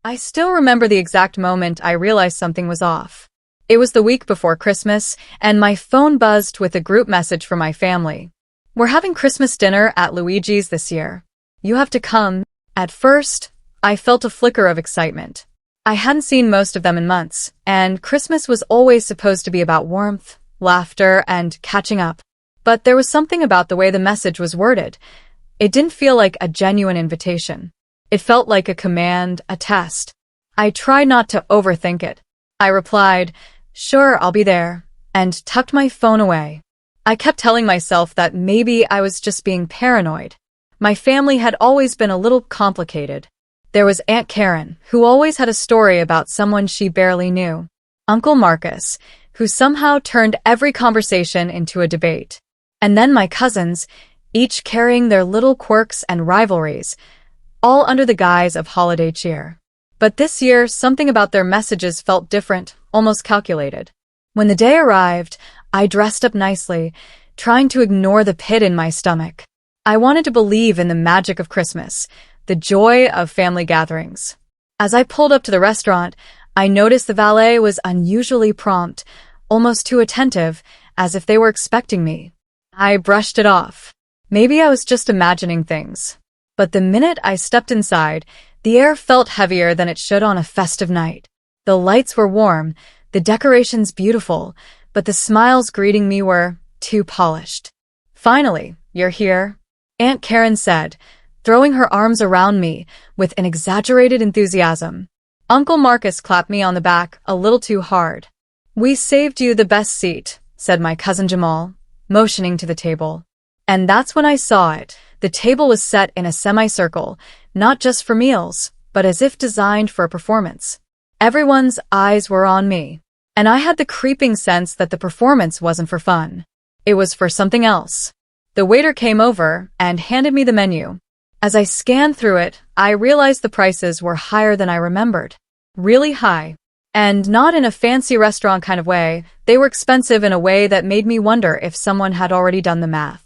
I still remember the exact moment I realized something was off. It was the week before Christmas, and my phone buzzed with a group message from my family. "We're having Christmas dinner at Luigi's this year. You have to come." At first, I felt a flicker of excitement. I hadn't seen most of them in months, and Christmas was always supposed to be about warmth, laughter, and catching up. But there was something about the way the message was worded. It didn't feel like a genuine invitation. It felt like a command, a test. I tried not to overthink it. I replied, "Sure, I'll be there," and tucked my phone away. I kept telling myself that maybe I was just being paranoid. My family had always been a little complicated. There was Aunt Karen, who always had a story about someone she barely knew. Uncle Marcus, who somehow turned every conversation into a debate. And then my cousins, each carrying their little quirks and rivalries, all under the guise of holiday cheer. But this year, something about their messages felt different, almost calculated. When the day arrived, I dressed up nicely, trying to ignore the pit in my stomach. I wanted to believe in the magic of Christmas, the joy of family gatherings. As I pulled up to the restaurant, I noticed the valet was unusually prompt, almost too attentive, as if they were expecting me. I brushed it off. Maybe I was just imagining things. But the minute I stepped inside, the air felt heavier than it should on a festive night. The lights were warm, the decorations beautiful, but the smiles greeting me were too polished. "Finally, you're here," Aunt Karen said, throwing her arms around me with an exaggerated enthusiasm. Uncle Marcus clapped me on the back a little too hard. "We saved you the best seat," said my cousin Jamal, motioning to the table. And that's when I saw it. The table was set in a semicircle, not just for meals, but as if designed for a performance. Everyone's eyes were on me, and I had the creeping sense that the performance wasn't for fun. It was for something else. The waiter came over and handed me the menu. As I scanned through it, I realized the prices were higher than I remembered. Really high. And not in a fancy restaurant kind of way. They were expensive in a way that made me wonder if someone had already done the math.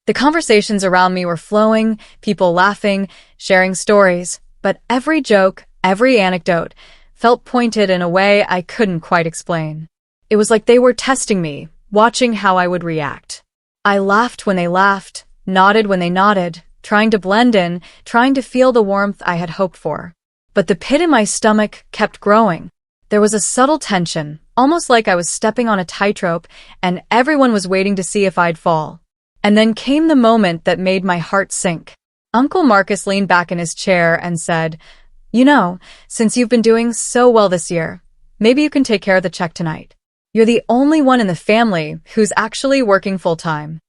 The conversations around me were flowing, people laughing, sharing stories, but every joke, every anecdote, felt pointed in a way I couldn't quite explain. It was like they were testing me, watching how I would react. I laughed when they laughed, nodded when they nodded, trying to blend in, trying to feel the warmth I had hoped for. But the pit in my stomach kept growing. There was a subtle tension, almost like I was stepping on a tightrope, and everyone was waiting to see if I'd fall. And then came the moment that made my heart sink. Uncle Marcus leaned back in his chair and said, "You know, since you've been doing so well this year, maybe you can take care of the check tonight. You're the only one in the family who's actually working full-time."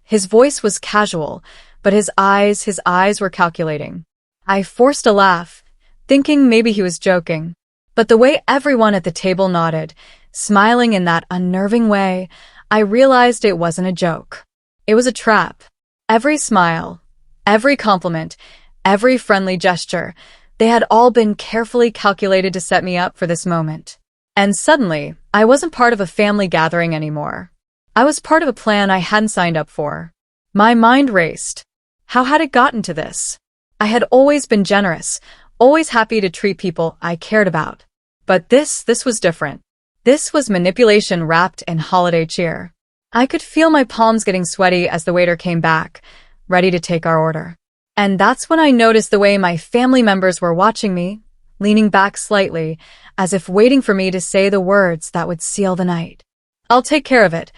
His voice was casual, but his eyes were calculating. I forced a laugh, thinking maybe he was joking. But the way everyone at the table nodded, smiling in that unnerving way, I realized it wasn't a joke. It was a trap. Every smile, every compliment, every friendly gesture, they had all been carefully calculated to set me up for this moment. And suddenly, I wasn't part of a family gathering anymore. I was part of a plan I hadn't signed up for. My mind raced. How had it gotten to this? I had always been generous, always happy to treat people I cared about. But this was different. This was manipulation wrapped in holiday cheer. I could feel my palms getting sweaty as the waiter came back, ready to take our order. And that's when I noticed the way my family members were watching me, leaning back slightly, as if waiting for me to say the words that would seal the night. "I'll take care of it,"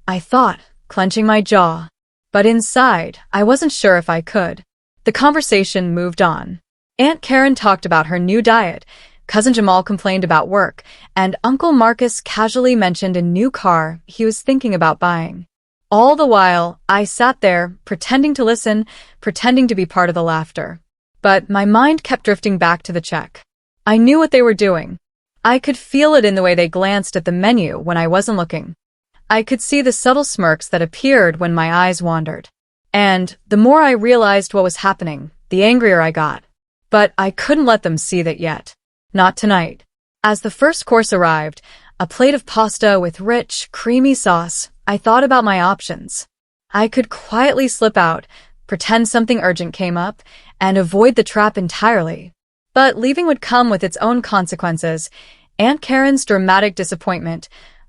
I thought, clenching my jaw. But inside, I wasn't sure if I could. The conversation moved on. Aunt Karen talked about her new diet, Cousin Jamal complained about work, and Uncle Marcus casually mentioned a new car he was thinking about buying. All the while, I sat there, pretending to listen, pretending to be part of the laughter. But my mind kept drifting back to the check. I knew what they were doing. I could feel it in the way they glanced at the menu when I wasn't looking. I could see the subtle smirks that appeared when my eyes wandered. And the more I realized what was happening, the angrier I got. But I couldn't let them see that yet. Not tonight. As the first course arrived, a plate of pasta with rich, creamy sauce, I thought about my options. I could quietly slip out, pretend something urgent came up, and avoid the trap entirely. But leaving would come with its own consequences. Aunt Karen's dramatic disappointment,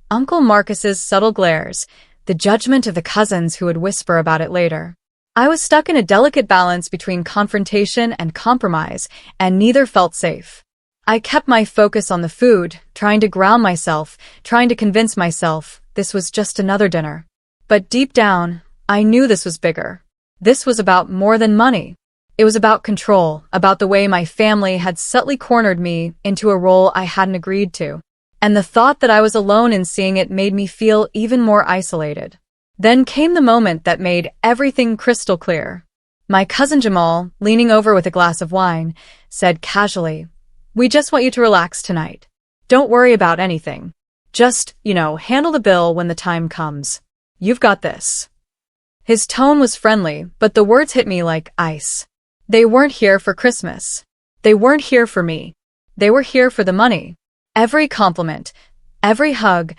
Uncle Marcus's subtle glares, the judgment of the cousins who would whisper about it later. I was stuck in a delicate balance between confrontation and compromise, and neither felt safe. I kept my focus on the food, trying to ground myself, trying to convince myself this was just another dinner. But deep down, I knew this was bigger. This was about more than money. It was about control, about the way my family had subtly cornered me into a role I hadn't agreed to. And the thought that I was alone in seeing it made me feel even more isolated. Then came the moment that made everything crystal clear. My cousin Jamal, leaning over with a glass of wine, said casually, "We just want you to relax tonight. Don't worry about anything. Just, handle the bill when the time comes. You've got this." His tone was friendly, but the words hit me like ice. They weren't here for Christmas. They weren't here for me. They were here for the money. Every compliment, every hug,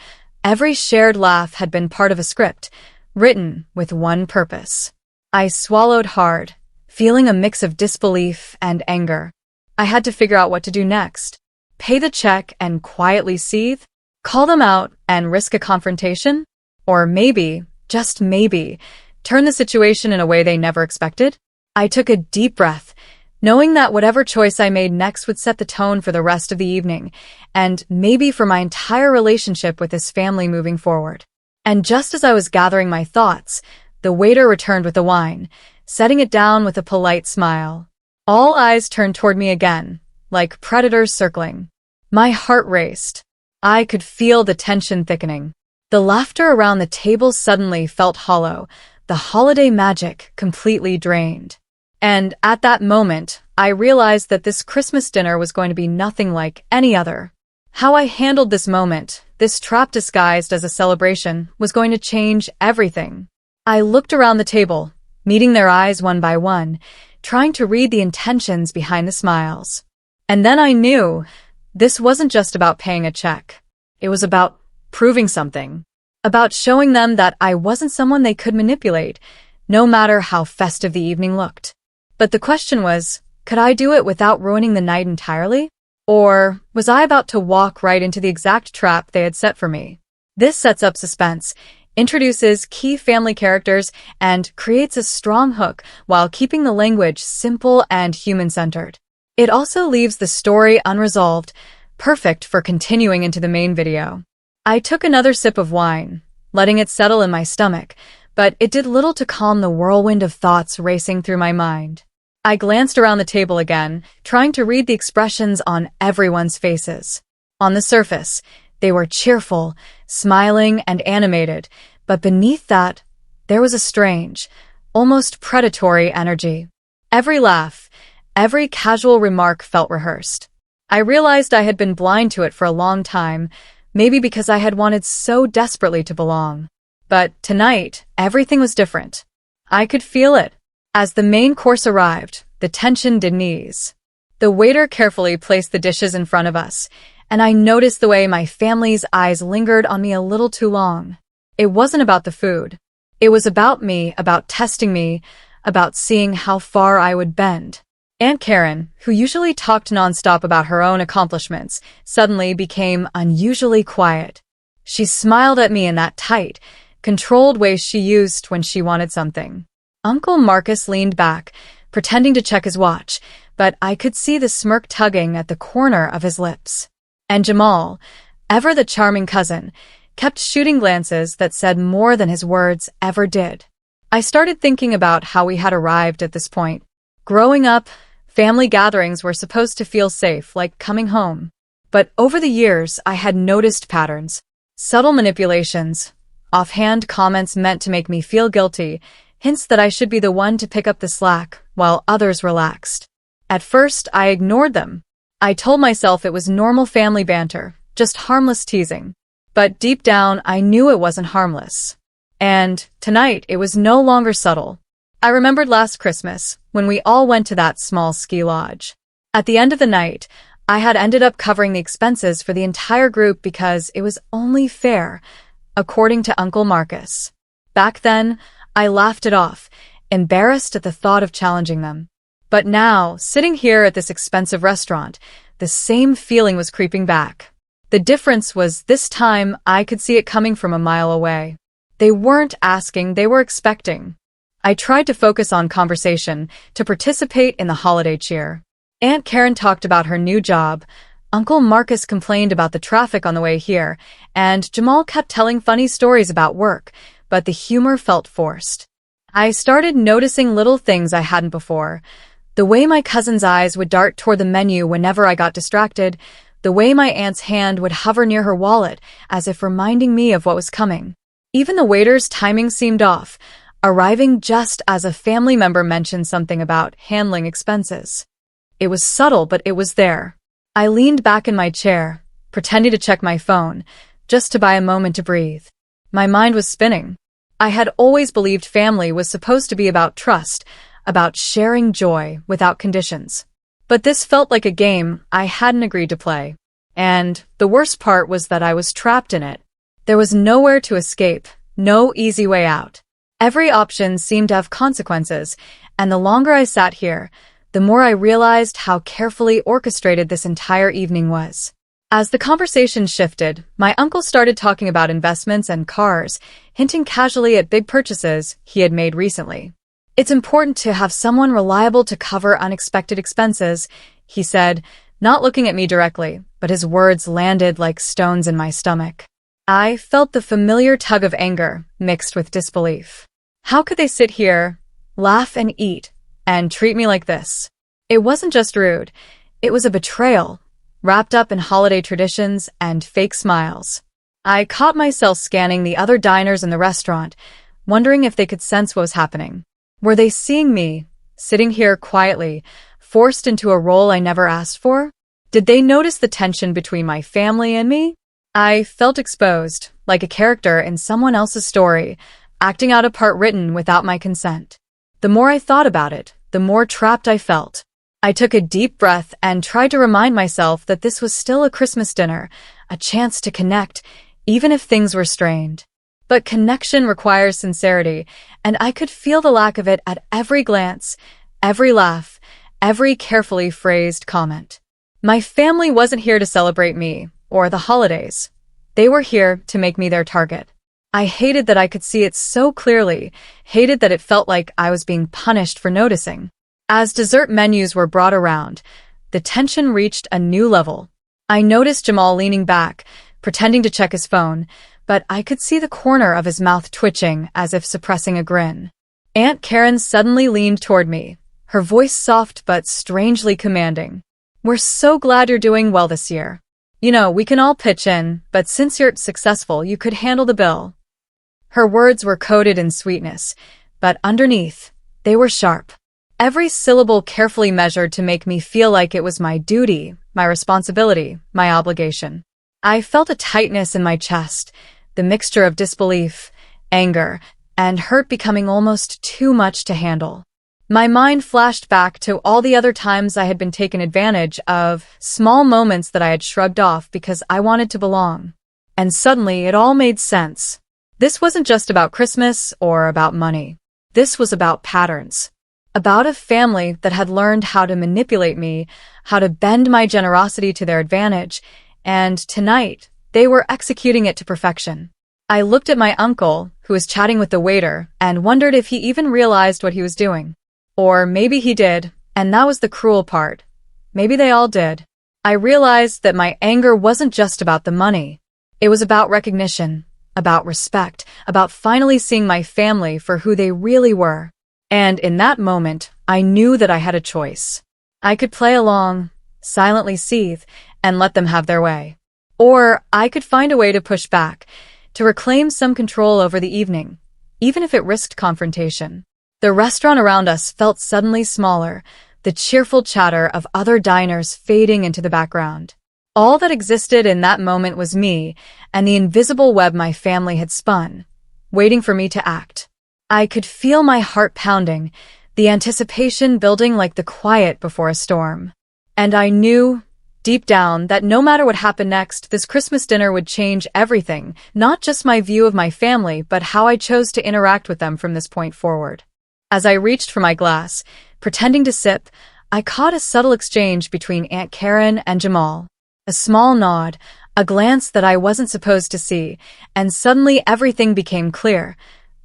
every shared laugh had been part of a script, written with one purpose. I swallowed hard, feeling a mix of disbelief and anger. I had to figure out what to do next. Pay the check and quietly seethe? Call them out and risk a confrontation? Or maybe, just maybe, turn the situation in a way they never expected? I took a deep breath, knowing that whatever choice I made next would set the tone for the rest of the evening, and maybe for my entire relationship with this family moving forward. And just as I was gathering my thoughts, the waiter returned with the wine, setting it down with a polite smile. All eyes turned toward me again, like predators circling. My heart raced. I could feel the tension thickening. The laughter around the table suddenly felt hollow, the holiday magic completely drained. And at that moment, I realized that this Christmas dinner was going to be nothing like any other. How I handled this moment, this trap disguised as a celebration, was going to change everything. I looked around the table, meeting their eyes one by one, trying to read the intentions behind the smiles. And then I knew this wasn't just about paying a check. It was about proving something. About showing them that I wasn't someone they could manipulate, no matter how festive the evening looked. But the question was, could I do it without ruining the night entirely? Or was I about to walk right into the exact trap they had set for me? This sets up suspense, introduces key family characters, and creates a strong hook while keeping the language simple and human-centered. It also leaves the story unresolved, perfect for continuing into the main video. I took another sip of wine, letting it settle in my stomach, but it did little to calm the whirlwind of thoughts racing through my mind. I glanced around the table again, trying to read the expressions on everyone's faces. On the surface, they were cheerful, smiling, and animated, but beneath that, there was a strange, almost predatory energy. Every laugh, every casual remark felt rehearsed. I realized I had been blind to it for a long time, maybe because I had wanted so desperately to belong. But tonight, everything was different. I could feel it. As the main course arrived, the tension didn't ease. The waiter carefully placed the dishes in front of us, and I noticed the way my family's eyes lingered on me a little too long. It wasn't about the food. It was about me, about testing me, about seeing how far I would bend. Aunt Karen, who usually talked nonstop about her own accomplishments, suddenly became unusually quiet. She smiled at me in that tight, controlled way she used when she wanted something. Uncle Marcus leaned back, pretending to check his watch, but I could see the smirk tugging at the corner of his lips. And Jamal, ever the charming cousin, kept shooting glances that said more than his words ever did. I started thinking about how we had arrived at this point. Growing up, family gatherings were supposed to feel safe, like coming home. But over the years, I had noticed patterns. Subtle manipulations, offhand comments meant to make me feel guilty, hints that I should be the one to pick up the slack while others relaxed. At first, I ignored them. I told myself it was normal family banter, just harmless teasing. But deep down, I knew it wasn't harmless. And tonight, it was no longer subtle. I remembered last Christmas, when we all went to that small ski lodge. At the end of the night, I had ended up covering the expenses for the entire group because it was only fair, according to Uncle Marcus. Back then, I laughed it off, embarrassed at the thought of challenging them. But now, sitting here at this expensive restaurant, the same feeling was creeping back. The difference was this time I could see it coming from a mile away. They weren't asking, they were expecting. I tried to focus on conversation, to participate in the holiday cheer. Aunt Karen talked about her new job, Uncle Marcus complained about the traffic on the way here, and Jamal kept telling funny stories about work, but the humor felt forced. I started noticing little things I hadn't before. The way my cousin's eyes would dart toward the menu whenever I got distracted, the way my aunt's hand would hover near her wallet, as if reminding me of what was coming. Even the waiter's timing seemed off, arriving just as a family member mentioned something about handling expenses. It was subtle, but it was there. I leaned back in my chair, pretending to check my phone, just to buy a moment to breathe. My mind was spinning. I had always believed family was supposed to be about trust, about sharing joy without conditions. But this felt like a game I hadn't agreed to play. And the worst part was that I was trapped in it. There was nowhere to escape, no easy way out. Every option seemed to have consequences, and the longer I sat here, the more I realized how carefully orchestrated this entire evening was. As the conversation shifted, my uncle started talking about investments and cars, hinting casually at big purchases he had made recently. "It's important to have someone reliable to cover unexpected expenses," he said, not looking at me directly, but his words landed like stones in my stomach. I felt the familiar tug of anger mixed with disbelief. How could they sit here, laugh and eat, and treat me like this? It wasn't just rude, it was a betrayal, wrapped up in holiday traditions and fake smiles. I caught myself scanning the other diners in the restaurant, wondering if they could sense what was happening. Were they seeing me, sitting here quietly, forced into a role I never asked for? Did they notice the tension between my family and me? I felt exposed, like a character in someone else's story, acting out a part written without my consent. The more I thought about it, the more trapped I felt. I took a deep breath and tried to remind myself that this was still a Christmas dinner, a chance to connect, even if things were strained. But connection requires sincerity, and I could feel the lack of it at every glance, every laugh, every carefully phrased comment. My family wasn't here to celebrate me, or the holidays. They were here to make me their target. I hated that I could see it so clearly, hated that it felt like I was being punished for noticing. As dessert menus were brought around, the tension reached a new level. I noticed Jamal leaning back, pretending to check his phone, but I could see the corner of his mouth twitching as if suppressing a grin. Aunt Karen suddenly leaned toward me, her voice soft but strangely commanding. "We're so glad you're doing well this year. You know, we can all pitch in, but since you're successful, you could handle the bill." Her words were coated in sweetness, but underneath, they were sharp. Every syllable carefully measured to make me feel like it was my duty, my responsibility, my obligation. I felt a tightness in my chest, the mixture of disbelief, anger, and hurt becoming almost too much to handle. My mind flashed back to all the other times I had been taken advantage of, small moments that I had shrugged off because I wanted to belong. And suddenly it all made sense. This wasn't just about Christmas or about money. This was about patterns. About a family that had learned how to manipulate me, how to bend my generosity to their advantage, and tonight, they were executing it to perfection. I looked at my uncle, who was chatting with the waiter, and wondered if he even realized what he was doing. Or maybe he did, and that was the cruel part. Maybe they all did. I realized that my anger wasn't just about the money. It was about recognition, about respect, about finally seeing my family for who they really were. And in that moment, I knew that I had a choice. I could play along, silently seethe, and let them have their way. Or I could find a way to push back, to reclaim some control over the evening, even if it risked confrontation. The restaurant around us felt suddenly smaller, the cheerful chatter of other diners fading into the background. All that existed in that moment was me and the invisible web my family had spun, waiting for me to act. I could feel my heart pounding, the anticipation building like the quiet before a storm. And I knew, deep down, that no matter what happened next, this Christmas dinner would change everything, not just my view of my family, but how I chose to interact with them from this point forward. As I reached for my glass, Pretending to sip, I caught a subtle exchange between Aunt Karen and Jamal. A small nod, a glance that I wasn't supposed to see, and suddenly everything became clear.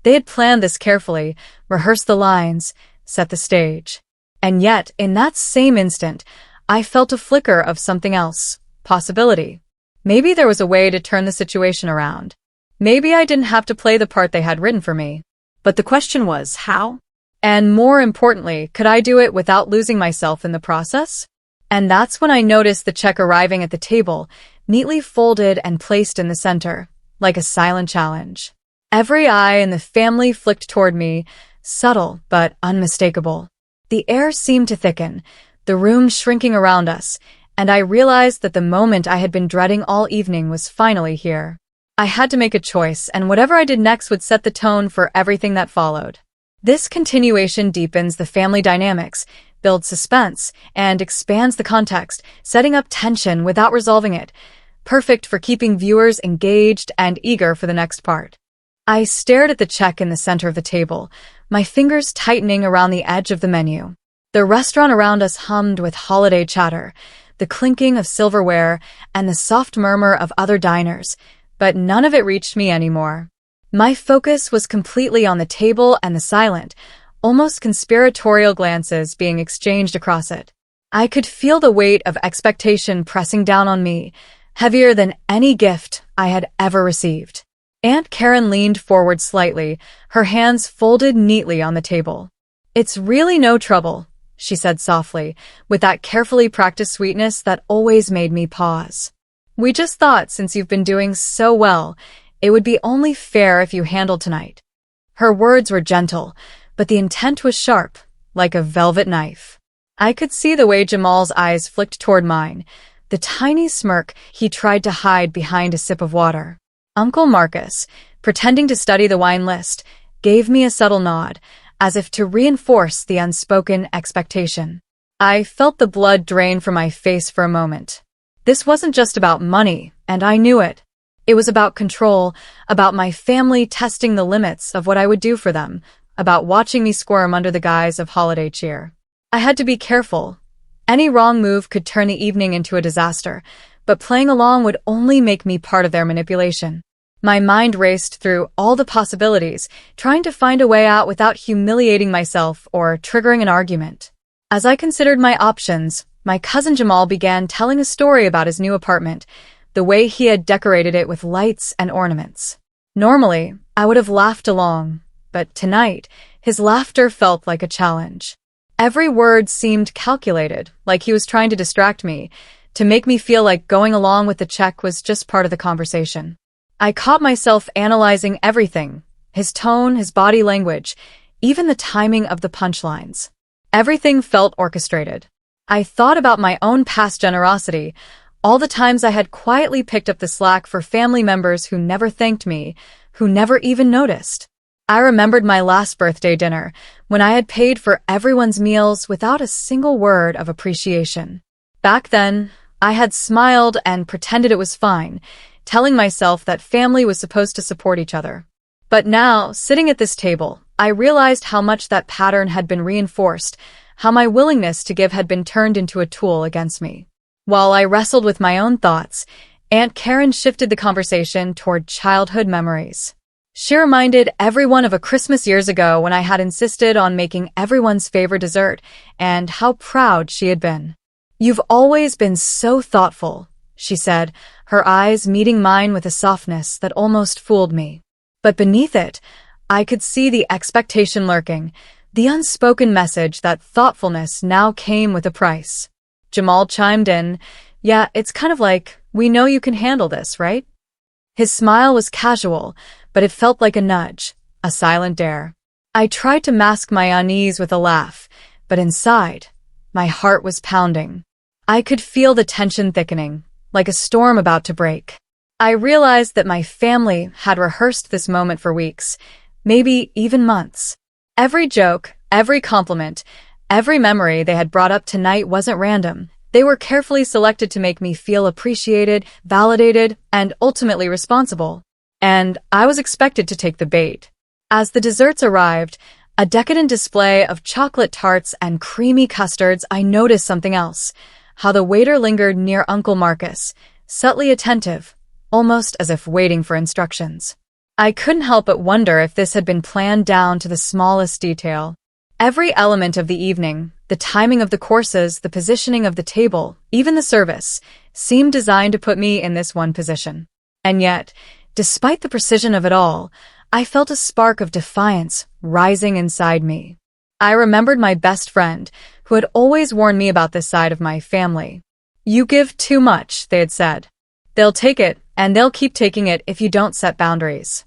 They had planned this carefully, rehearsed the lines, set the stage. And yet, in that same instant, I felt a flicker of something else. Possibility. Maybe there was a way to turn the situation around. Maybe I didn't have to play the part they had written for me. But the question was, how? And more importantly, could I do it without losing myself in the process? And that's when I noticed the check arriving at the table, neatly folded and placed in the center, like a silent challenge. Every eye in the family flicked toward me, subtle but unmistakable. The air seemed to thicken, the room shrinking around us, and I realized that the moment I had been dreading all evening was finally here. I had to make a choice, and whatever I did next would set the tone for everything that followed. This continuation deepens the family dynamics, builds suspense, and expands the context, setting up tension without resolving it, perfect for keeping viewers engaged and eager for the next part. I stared at the check in the center of the table, my fingers tightening around the edge of the menu. The restaurant around us hummed with holiday chatter, the clinking of silverware, and the soft murmur of other diners, but none of it reached me anymore. My focus was completely on the table and the silent, almost conspiratorial glances being exchanged across it. I could feel the weight of expectation pressing down on me, heavier than any gift I had ever received. Aunt Karen leaned forward slightly, her hands folded neatly on the table. "It's really no trouble," she said softly, with that carefully practiced sweetness that always made me pause. "We just thought since you've been doing so well, it would be only fair if you handled tonight." Her words were gentle, but the intent was sharp, like a velvet knife. I could see the way Jamal's eyes flicked toward mine, the tiny smirk he tried to hide behind a sip of water. Uncle Marcus, pretending to study the wine list, gave me a subtle nod, as if to reinforce the unspoken expectation. I felt the blood drain from my face for a moment. This wasn't just about money, and I knew it. It was about control, about my family testing the limits of what I would do for them, about watching me squirm under the guise of holiday cheer. I had to be careful. Any wrong move could turn the evening into a disaster, but playing along would only make me part of their manipulation. My mind raced through all the possibilities, trying to find a way out without humiliating myself or triggering an argument. As I considered my options, my cousin Jamal began telling a story about his new apartment, the way he had decorated it with lights and ornaments. Normally, I would have laughed along, but tonight, his laughter felt like a challenge. Every word seemed calculated, like he was trying to distract me, to make me feel like going along with the check was just part of the conversation. I caught myself analyzing everything, his tone, his body language, even the timing of the punchlines. Everything felt orchestrated. I thought about my own past generosity, all the times I had quietly picked up the slack for family members who never thanked me, who never even noticed. I remembered my last birthday dinner, when I had paid for everyone's meals without a single word of appreciation. Back then, I had smiled and pretended it was fine, telling myself that family was supposed to support each other. But now, sitting at this table, I realized how much that pattern had been reinforced, how my willingness to give had been turned into a tool against me. While I wrestled with my own thoughts, Aunt Karen shifted the conversation toward childhood memories. She reminded everyone of a Christmas years ago when I had insisted on making everyone's favorite dessert, and how proud she had been. "You've always been so thoughtful," she said, her eyes meeting mine with a softness that almost fooled me. But beneath it, I could see the expectation lurking, the unspoken message that thoughtfulness now came with a price. Jamal chimed in, "Yeah, it's kind of like, we know you can handle this, right?" His smile was casual, but it felt like a nudge, a silent dare. I tried to mask my unease with a laugh, but inside, my heart was pounding. I could feel the tension thickening, like a storm about to break. I realized that my family had rehearsed this moment for weeks, maybe even months. Every joke, every compliment, every memory they had brought up tonight wasn't random. They were carefully selected to make me feel appreciated, validated, and ultimately responsible. And I was expected to take the bait. As the desserts arrived, A decadent display of chocolate tarts and creamy custards, I noticed something else. How the waiter lingered near Uncle Marcus, subtly attentive, almost as if waiting for instructions. I couldn't help but wonder if this had been planned down to the smallest detail. Every element of the evening, the timing of the courses, the positioning of the table, even the service, seemed designed to put me in this one position. And yet, despite the precision of it all, I felt a spark of defiance rising inside me. I remembered my best friend, who had always warned me about this side of my family. "You give too much," they had said. "They'll take it, and they'll keep taking it if you don't set boundaries."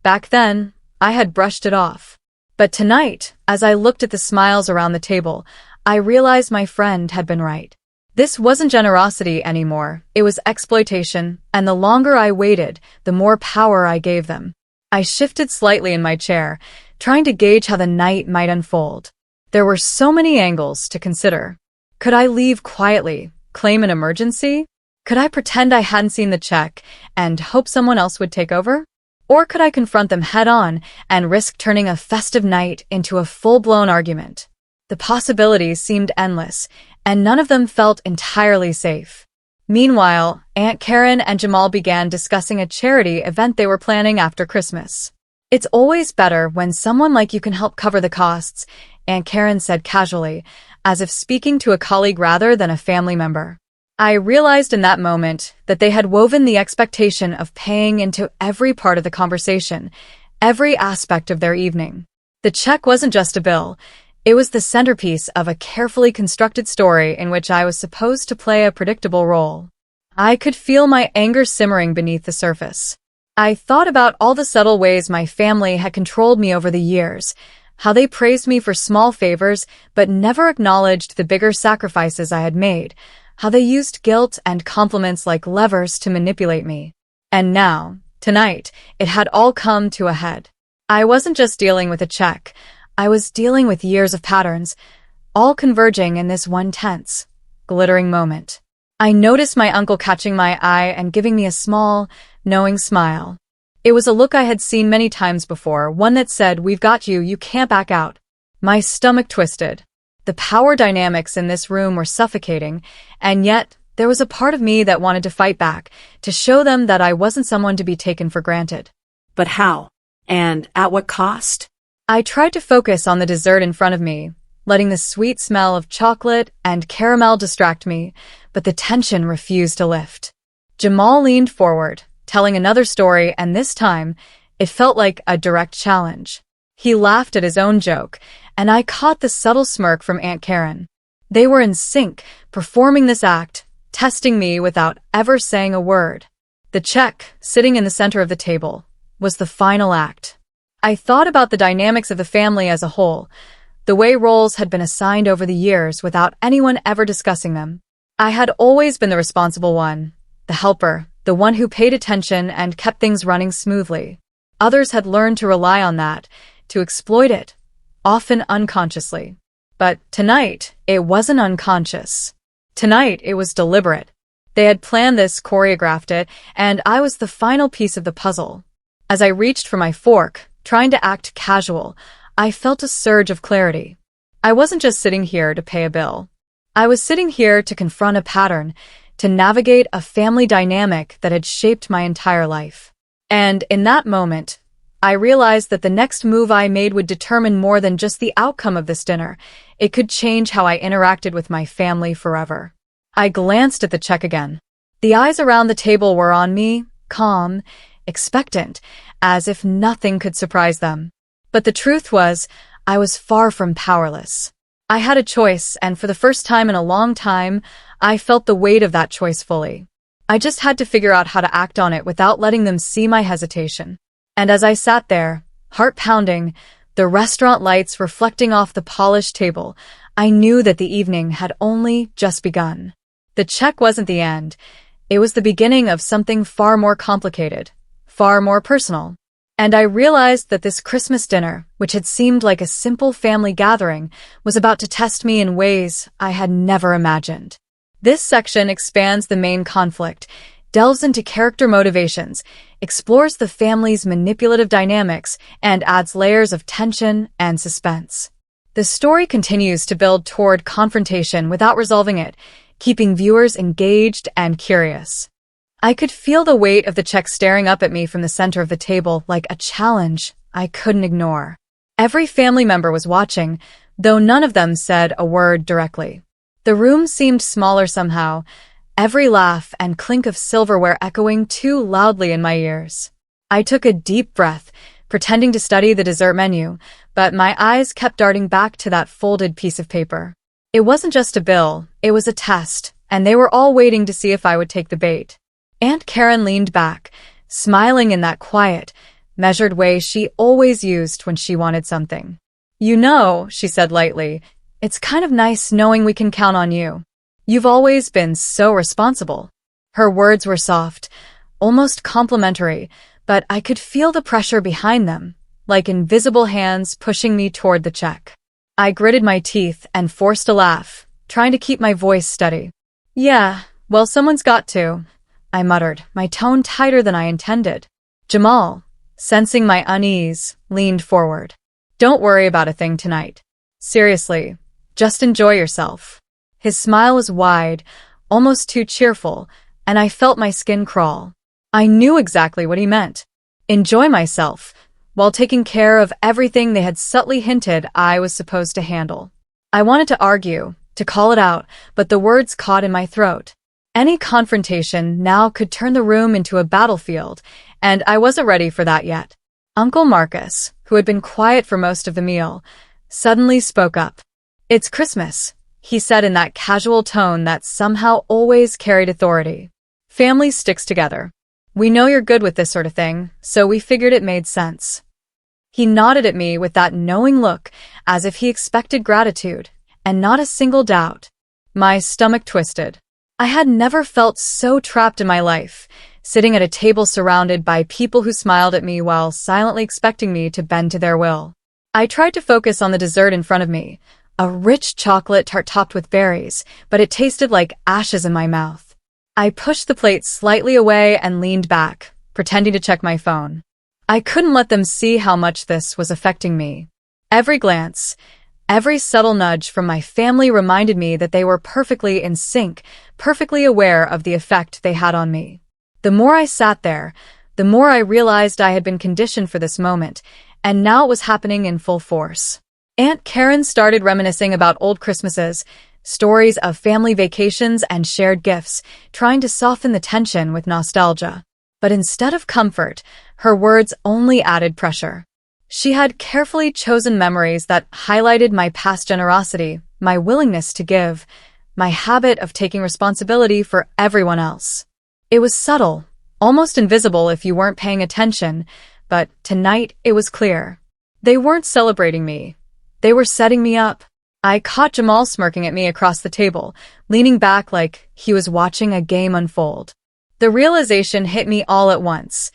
Back then, I had brushed it off. But tonight, as I looked at the smiles around the table, I realized my friend had been right. This wasn't generosity anymore, it was exploitation, and the longer I waited, the more power I gave them. I shifted slightly in my chair, trying to gauge how the night might unfold. There were so many angles to consider. Could I leave quietly, claim an emergency? Could I pretend I hadn't seen the check and hope someone else would take over? Or could I confront them head-on and risk turning a festive night into a full-blown argument? The possibilities seemed endless, and none of them felt entirely safe. Meanwhile, Aunt Karen and Jamal began discussing a charity event they were planning after Christmas. "It's always better when someone like you can help cover the costs," Aunt Karen said casually, as if speaking to a colleague rather than a family member. I realized in that moment that they had woven the expectation of paying into every part of the conversation, every aspect of their evening. The check wasn't just a bill. It was the centerpiece of a carefully constructed story in which I was supposed to play a predictable role. I could feel my anger simmering beneath the surface. I thought about all the subtle ways my family had controlled me over the years, how they praised me for small favors but never acknowledged the bigger sacrifices I had made, how they used guilt and compliments like levers to manipulate me. And now, tonight, it had all come to a head. I wasn't just dealing with a check. I was dealing with years of patterns, all converging in this one tense, glittering moment. I noticed my uncle catching my eye and giving me a small, knowing smile. It was a look I had seen many times before, one that said, "We've got you, you can't back out." My stomach twisted. The power dynamics in this room were suffocating, and yet there was a part of me that wanted to fight back, to show them that I wasn't someone to be taken for granted. But how? And at what cost? I tried to focus on the dessert in front of me, letting the sweet smell of chocolate and caramel distract me, but the tension refused to lift. Jamal leaned forward, telling another story, and this time, it felt like a direct challenge. He laughed at his own joke, and I caught the subtle smirk from Aunt Karen. They were in sync, performing this act, testing me without ever saying a word. The check, sitting in the center of the table, was the final act. I thought about the dynamics of the family as a whole, the way roles had been assigned over the years without anyone ever discussing them. I had always been the responsible one, the helper, the one who paid attention and kept things running smoothly. Others had learned to rely on that, to exploit it, often unconsciously. But tonight, it wasn't unconscious. Tonight, it was deliberate. They had planned this, choreographed it, and I was the final piece of the puzzle. As I reached for my fork, trying to act casual, I felt a surge of clarity. I wasn't just sitting here to pay a bill. I was sitting here to confront a pattern, to navigate a family dynamic that had shaped my entire life. And in that moment, I realized that the next move I made would determine more than just the outcome of this dinner. It could change how I interacted with my family forever. I glanced at the check again. The eyes around the table were on me, calm, expectant, as if nothing could surprise them. But the truth was, I was far from powerless. I had a choice, and for the first time in a long time, I felt the weight of that choice fully. I just had to figure out how to act on it without letting them see my hesitation. And as I sat there, heart pounding, the restaurant lights reflecting off the polished table, I knew that the evening had only just begun. The check wasn't the end. It was the beginning of something far more complicated, far more personal. And I realized that this Christmas dinner, which had seemed like a simple family gathering, was about to test me in ways I had never imagined. This section expands the main conflict. delves into character motivations, explores the family's manipulative dynamics, and adds layers of tension and suspense. The story continues to build toward confrontation without resolving it, keeping viewers engaged and curious. I could feel the weight of the check staring up at me from the center of the table like a challenge I couldn't ignore. Every family member was watching, though none of them said a word directly. The room seemed smaller somehow, every laugh and clink of silverware echoing too loudly in my ears. I took a deep breath, pretending to study the dessert menu, but my eyes kept darting back to that folded piece of paper. It wasn't just a bill, it was a test, and they were all waiting to see if I would take the bait. Aunt Karen leaned back, smiling in that quiet, measured way she always used when she wanted something. "You know," she said lightly, "it's kind of nice knowing we can count on you. You've always been so responsible." Her words were soft, almost complimentary, but I could feel the pressure behind them, like invisible hands pushing me toward the check. I gritted my teeth and forced a laugh, trying to keep my voice steady. "Yeah, well, someone's got to," I muttered, my tone tighter than I intended. Jamal, sensing my unease, leaned forward. "Don't worry about a thing tonight. Seriously, just enjoy yourself." His smile was wide, almost too cheerful, and I felt my skin crawl. I knew exactly what he meant. Enjoy myself, while taking care of everything they had subtly hinted I was supposed to handle. I wanted to argue, to call it out, but the words caught in my throat. Any confrontation now could turn the room into a battlefield, and I wasn't ready for that yet. Uncle Marcus, who had been quiet for most of the meal, suddenly spoke up. "It's Christmas," he said in that casual tone that somehow always carried authority. "Family sticks together. We know you're good with this sort of thing, so we figured it made sense." He nodded at me with that knowing look, as if he expected gratitude, and not a single doubt. My stomach twisted. I had never felt so trapped in my life, sitting at a table surrounded by people who smiled at me while silently expecting me to bend to their will. I tried to focus on the dessert in front of me, a rich chocolate tart topped with berries, but it tasted like ashes in my mouth. I pushed the plate slightly away and leaned back, pretending to check my phone. I couldn't let them see how much this was affecting me. Every glance, every subtle nudge from my family reminded me that they were perfectly in sync, perfectly aware of the effect they had on me. The more I sat there, the more I realized I had been conditioned for this moment, and now it was happening in full force. Aunt Karen started reminiscing about old Christmases, stories of family vacations and shared gifts, trying to soften the tension with nostalgia. But instead of comfort, her words only added pressure. She had carefully chosen memories that highlighted my past generosity, my willingness to give, my habit of taking responsibility for everyone else. It was subtle, almost invisible if you weren't paying attention, but tonight it was clear. They weren't celebrating me. They were setting me up. I caught Jamal smirking at me across the table, leaning back like he was watching a game unfold. The realization hit me all at once.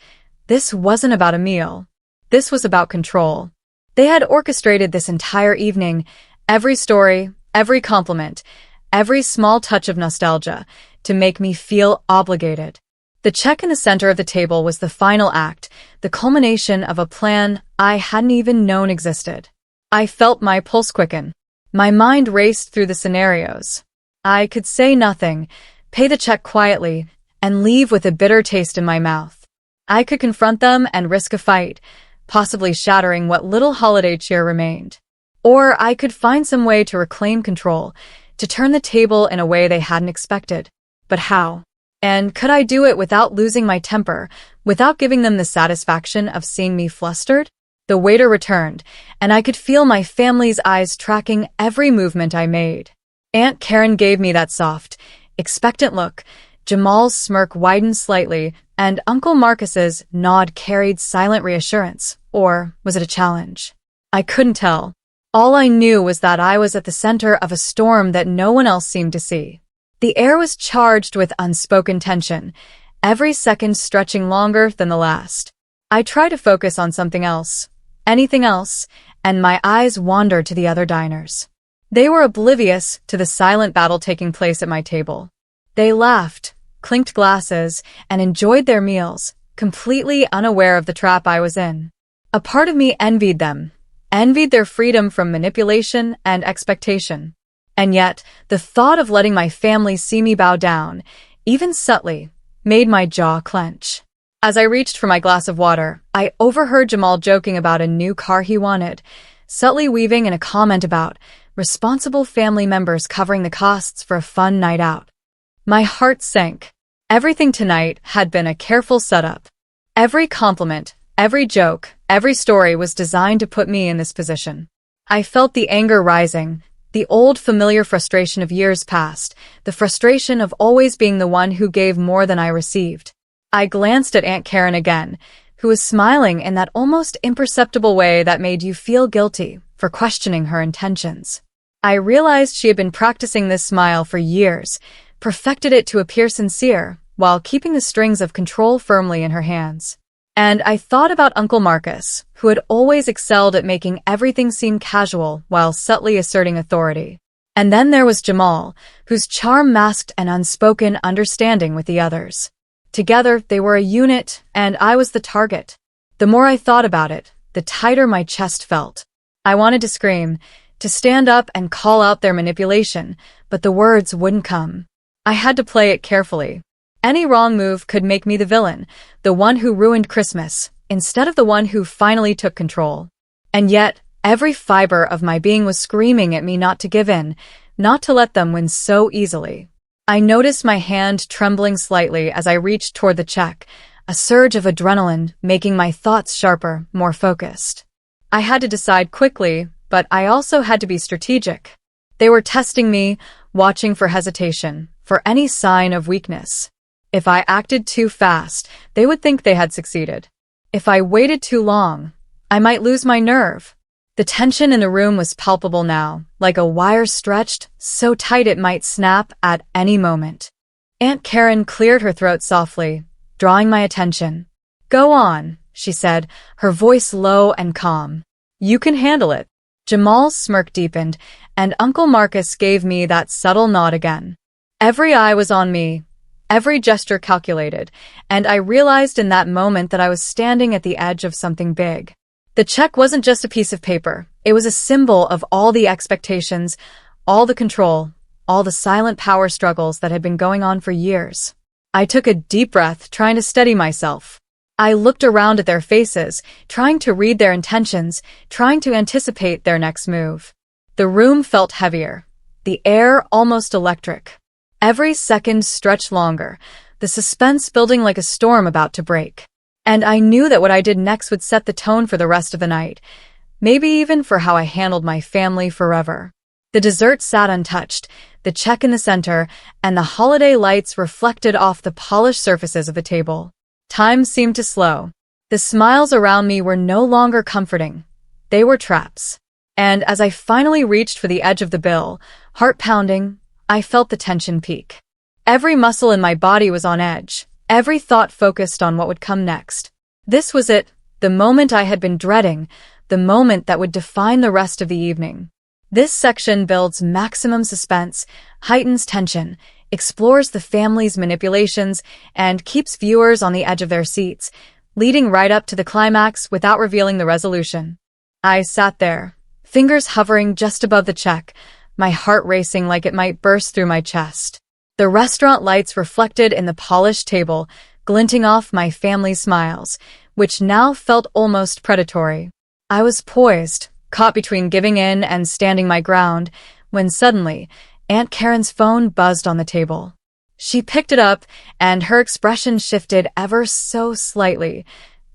This wasn't about a meal. This was about control. They had orchestrated this entire evening, every story, every compliment, every small touch of nostalgia, to make me feel obligated. The check in the center of the table was the final act, the culmination of a plan I hadn't even known existed. I felt my pulse quicken. My mind raced through the scenarios. I could say nothing, pay the check quietly, and leave with a bitter taste in my mouth. I could confront them and risk a fight, possibly shattering what little holiday cheer remained. Or I could find some way to reclaim control, to turn the table in a way they hadn't expected. But how? And could I do it without losing my temper, without giving them the satisfaction of seeing me flustered? The waiter returned, and I could feel my family's eyes tracking every movement I made. Aunt Karen gave me that soft, expectant look. Jamal's smirk widened slightly, and Uncle Marcus's nod carried silent reassurance. Or was it a challenge? I couldn't tell. All I knew was that I was at the center of a storm that no one else seemed to see. The air was charged with unspoken tension, every second stretching longer than the last. I tried to focus on something else, anything else, and my eyes wandered to the other diners. They were oblivious to the silent battle taking place at my table. They laughed, clinked glasses, and enjoyed their meals, completely unaware of the trap I was in. A part of me envied them, envied their freedom from manipulation and expectation. And yet, the thought of letting my family see me bow down, even subtly, made my jaw clench. As I reached for my glass of water, I overheard Jamal joking about a new car he wanted, subtly weaving in a comment about responsible family members covering the costs for a fun night out. My heart sank. Everything tonight had been a careful setup. Every compliment, every joke, every story was designed to put me in this position. I felt the anger rising, the old familiar frustration of years past, the frustration of always being the one who gave more than I received. I glanced at Aunt Karen again, who was smiling in that almost imperceptible way that made you feel guilty for questioning her intentions. I realized she had been practicing this smile for years, perfected it to appear sincere, while keeping the strings of control firmly in her hands. And I thought about Uncle Marcus, who had always excelled at making everything seem casual while subtly asserting authority. And then there was Jamal, whose charm masked an unspoken understanding with the others. Together, they were a unit, and I was the target. The more I thought about it, the tighter my chest felt. I wanted to scream, to stand up and call out their manipulation, but the words wouldn't come. I had to play it carefully. Any wrong move could make me the villain, the one who ruined Christmas, instead of the one who finally took control. And yet, every fiber of my being was screaming at me not to give in, not to let them win so easily. I noticed my hand trembling slightly as I reached toward the check, a surge of adrenaline making my thoughts sharper, more focused. I had to decide quickly, but I also had to be strategic. They were testing me, watching for hesitation, for any sign of weakness. If I acted too fast, they would think they had succeeded. If I waited too long, I might lose my nerve. The tension in the room was palpable now, like a wire stretched, so tight it might snap at any moment. Aunt Karen cleared her throat softly, drawing my attention. "Go on," she said, her voice low and calm. "You can handle it." Jamal's smirk deepened, and Uncle Marcus gave me that subtle nod again. Every eye was on me, every gesture calculated, and I realized in that moment that I was standing at the edge of something big. The check wasn't just a piece of paper. It was a symbol of all the expectations, all the control, all the silent power struggles that had been going on for years. I took a deep breath, trying to steady myself. I looked around at their faces, trying to read their intentions, trying to anticipate their next move. The room felt heavier, the air almost electric. Every second stretched longer, the suspense building like a storm about to break. And I knew that what I did next would set the tone for the rest of the night, maybe even for how I handled my family forever. The dessert sat untouched, the check in the center, and the holiday lights reflected off the polished surfaces of the table. Time seemed to slow. The smiles around me were no longer comforting. They were traps. And as I finally reached for the edge of the bill, heart pounding, I felt the tension peak. Every muscle in my body was on edge. Every thought focused on what would come next. This was it, the moment I had been dreading, the moment that would define the rest of the evening. This section builds maximum suspense, heightens tension, explores the family's manipulations, and keeps viewers on the edge of their seats, leading right up to the climax without revealing the resolution. I sat there, fingers hovering just above the check, my heart racing like it might burst through my chest. The restaurant lights reflected in the polished table, glinting off my family's smiles, which now felt almost predatory. I was poised, caught between giving in and standing my ground, when suddenly, Aunt Karen's phone buzzed on the table. She picked it up, and her expression shifted ever so slightly,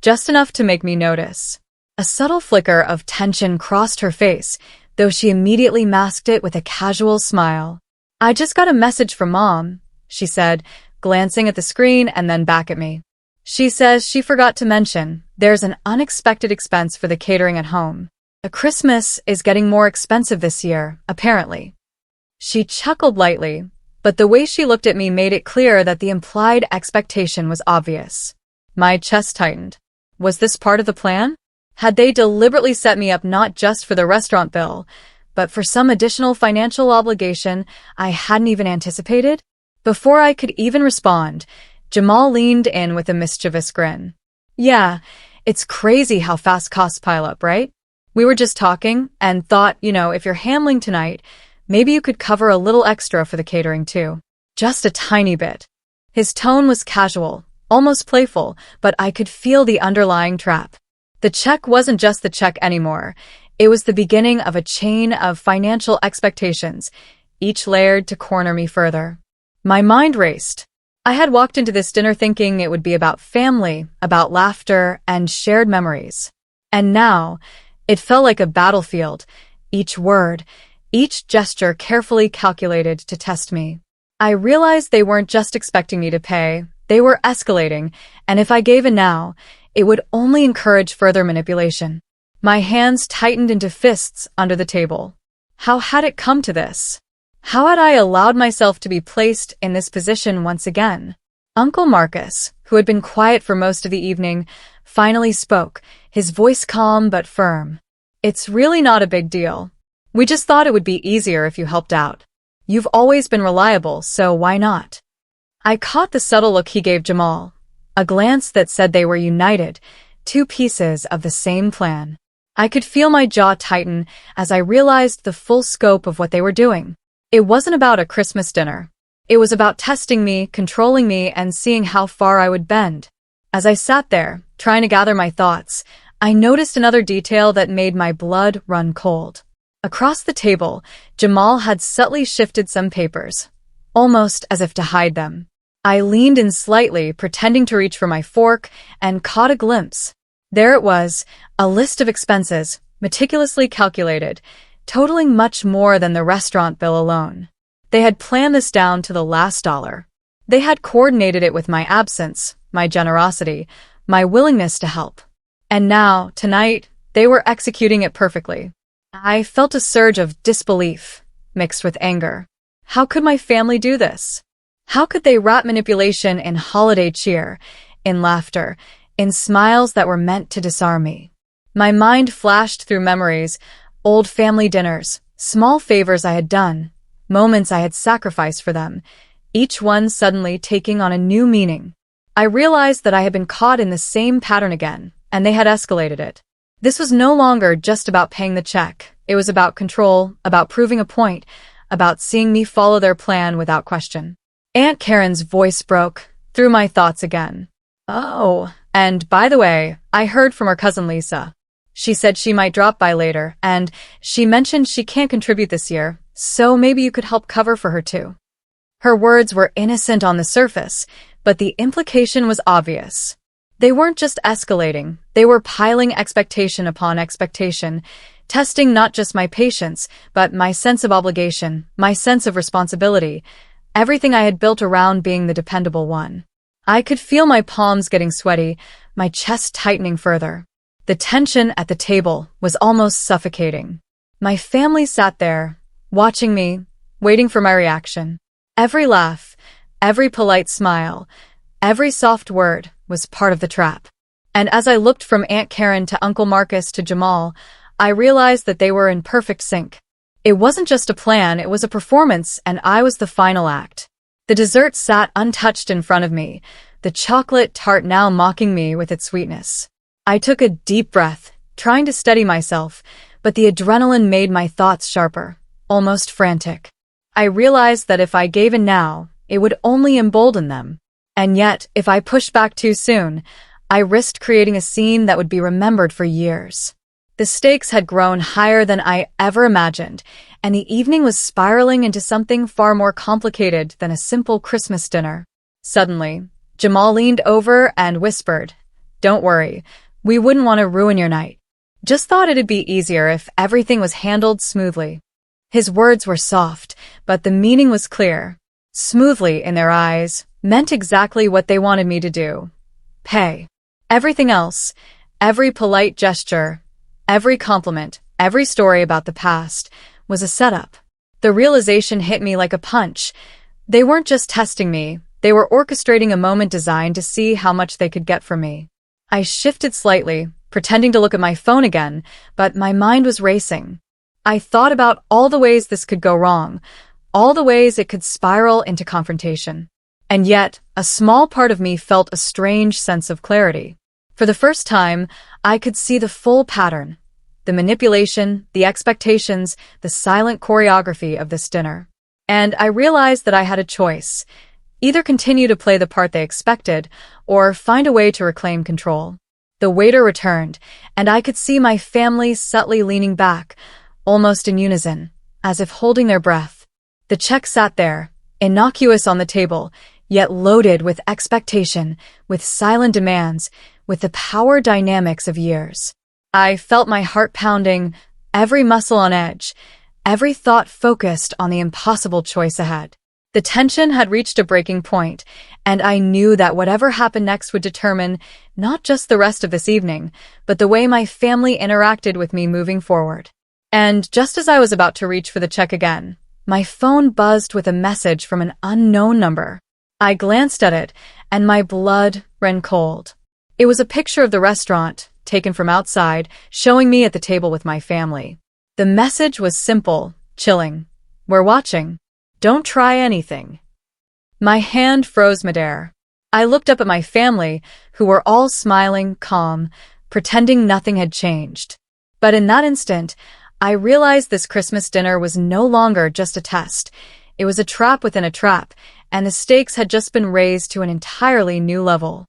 just enough to make me notice. A subtle flicker of tension crossed her face, though she immediately masked it with a casual smile. "I just got a message from Mom," she said, glancing at the screen and then back at me. "She says she forgot to mention there's an unexpected expense for the catering at home. A Christmas is getting more expensive this year, apparently." She chuckled lightly, but the way she looked at me made it clear that the implied expectation was obvious. My chest tightened. Was this part of the plan? Had they deliberately set me up not just for the restaurant bill, but for some additional financial obligation I hadn't even anticipated? Before I could even respond, Jamal leaned in with a mischievous grin. Yeah, it's crazy how fast costs pile up, right? We were just talking and thought, if you're handling tonight, maybe you could cover a little extra for the catering too. Just a tiny bit. His tone was casual, almost playful, but I could feel the underlying trap. The check wasn't just the check anymore. It was the beginning of a chain of financial expectations, each layered to corner me further. My mind raced. I had walked into this dinner thinking it would be about family, about laughter, and shared memories. And now, it felt like a battlefield, each word, each gesture carefully calculated to test me. I realized they weren't just expecting me to pay, they were escalating, and if I gave in now, it would only encourage further manipulation. My hands tightened into fists under the table. How had it come to this? How had I allowed myself to be placed in this position once again? Uncle Marcus, who had been quiet for most of the evening, finally spoke, his voice calm but firm. It's really not a big deal. We just thought it would be easier if you helped out. You've always been reliable, so why not? I caught the subtle look he gave Jamal, a glance that said they were united, two pieces of the same plan. I could feel my jaw tighten as I realized the full scope of what they were doing. It wasn't about a Christmas dinner. It was about testing me, controlling me, and seeing how far I would bend. As I sat there, trying to gather my thoughts, I noticed another detail that made my blood run cold. Across the table, Jamal had subtly shifted some papers, almost as if to hide them. I leaned in slightly, pretending to reach for my fork, and caught a glimpse. There it was, a list of expenses, meticulously calculated, totaling much more than the restaurant bill alone. They had planned this down to the last dollar. They had coordinated it with my absence, my generosity, my willingness to help. And now, tonight, they were executing it perfectly. I felt a surge of disbelief, mixed with anger. How could my family do this? How could they wrap manipulation in holiday cheer, in laughter, in smiles that were meant to disarm me? My mind flashed through memories, old family dinners, small favors I had done, moments I had sacrificed for them, each one suddenly taking on a new meaning. I realized that I had been caught in the same pattern again, and they had escalated it. This was no longer just about paying the check. It was about control, about proving a point, about seeing me follow their plan without question. Aunt Karen's voice broke through my thoughts again. Oh, and by the way, I heard from her cousin Lisa. She said she might drop by later, and she mentioned she can't contribute this year, so maybe you could help cover for her too. Her words were innocent on the surface, but the implication was obvious. They weren't just escalating, they were piling expectation upon expectation, testing not just my patience, but my sense of obligation, my sense of responsibility, everything I had built around being the dependable one. I could feel my palms getting sweaty, my chest tightening further. The tension at the table was almost suffocating. My family sat there, watching me, waiting for my reaction. Every laugh, every polite smile, every soft word was part of the trap. And as I looked from Aunt Karen to Uncle Marcus to Jamal, I realized that they were in perfect sync. It wasn't just a plan, it was a performance, and I was the final act. The dessert sat untouched in front of me, the chocolate tart now mocking me with its sweetness. I took a deep breath, trying to steady myself, but the adrenaline made my thoughts sharper, almost frantic. I realized that if I gave in now, it would only embolden them. And yet, if I pushed back too soon, I risked creating a scene that would be remembered for years. The stakes had grown higher than I ever imagined, and the evening was spiraling into something far more complicated than a simple Christmas dinner. Suddenly, Jamal leaned over and whispered, "Don't worry, we wouldn't want to ruin your night. Just thought it'd be easier if everything was handled smoothly." His words were soft, but the meaning was clear. Smoothly, in their eyes, meant exactly what they wanted me to do. Pay. Everything else, every polite gesture, every compliment, every story about the past, was a setup. The realization hit me like a punch. They weren't just testing me, they were orchestrating a moment designed to see how much they could get from me. I shifted slightly, pretending to look at my phone again, but my mind was racing. I thought about all the ways this could go wrong, all the ways it could spiral into confrontation. And yet, a small part of me felt a strange sense of clarity. For the first time, I could see the full pattern, the manipulation, the expectations, the silent choreography of this dinner. And I realized that I had a choice: either continue to play the part they expected, or find a way to reclaim control. The waiter returned, and I could see my family subtly leaning back, almost in unison, as if holding their breath. The check sat there, innocuous on the table, yet loaded with expectation, with silent demands, with the power dynamics of years. I felt my heart pounding, every muscle on edge, every thought focused on the impossible choice ahead. The tension had reached a breaking point, and I knew that whatever happened next would determine not just the rest of this evening, but the way my family interacted with me moving forward. And just as I was about to reach for the check again, my phone buzzed with a message from an unknown number. I glanced at it, and my blood ran cold. It was a picture of the restaurant, taken from outside, showing me at the table with my family. The message was simple, chilling. "We're watching. Don't try anything." My hand froze midair. I looked up at my family, who were all smiling, calm, pretending nothing had changed. But in that instant, I realized this Christmas dinner was no longer just a test. It was a trap within a trap, and the stakes had just been raised to an entirely new level.